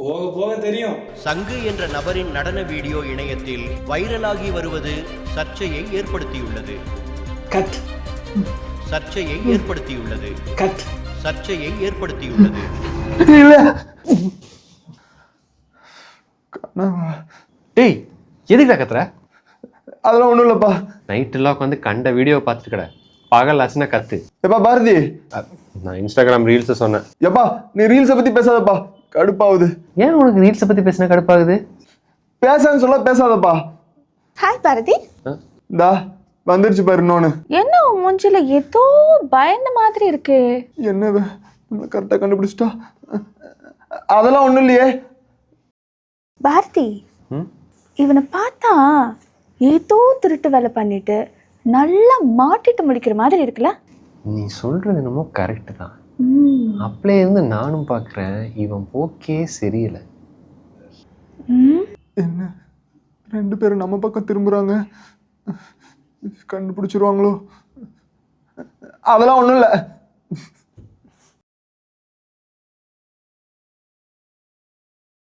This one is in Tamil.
போக போக தெரியும். சங்கு என்ற நபரின் நடன வீடியோ இணையத்தில் வைரலாகி வருவது சர்ச்சையை ஏற்படுத்தியுள்ளது. கட் சர்ச்சையை ஏற்படுத்தியுள்ளது. கட் சர்ச்சையை ஏற்படுத்தியுள்ளது. டேய் எதுக்குடா கத்துற? அதெல்லாம் ஒன்றும் இல்லைப்பா. நைட்டெல்லாம் உட்காந்து கண்ட வீடியோ பார்த்துட்டு கடை பகல் ஆச்சுன்னா கத்து. எப்பா பாரதி, நான் இன்ஸ்டாகிராம் ரீல்ஸை சொன்னேன். எப்பா நீ ரீல்ஸை பற்றி பேசாதப்பா, கடுப்பாகுது. ஏன் உனக்கு ரீல்ஸை பற்றி பேசினா கடுப்பாகுது? பேசான்னு சொல்ல பேசாதப்பா. ஹாய் பாரதி. இந்தா வந்துருச்சு பாரு இன்னொன்று. என்ன உன் மூஞ்சில ஏதோ பயந்த மாதிரி இருக்கு. என்ன கரெக்டாக கண்டுபிடிச்சிட்டா? அதெல்லாம் ஒன்றும் இல்லையே பாரதி. இவனை பார்த்தா ஏதோ திருட்டு வேலை பண்ணிட்டு நல்லா மாட்டிட்டு முடிக்கிற மாதிரி இருக்குல்ல? நீ சொல்றது என்னமோ கரெக்டு தான். அப்படியே இருந்து நானும் பார்க்குறேன், இவன் போக்கே சரியில்லை. என்ன ரெண்டு பேரும் நம்ம பக்கம் திரும்புகிறாங்க, கண்டுபிடிச்சிருவாங்களோ? அதெல்லாம் ஒன்றும் இல்லை.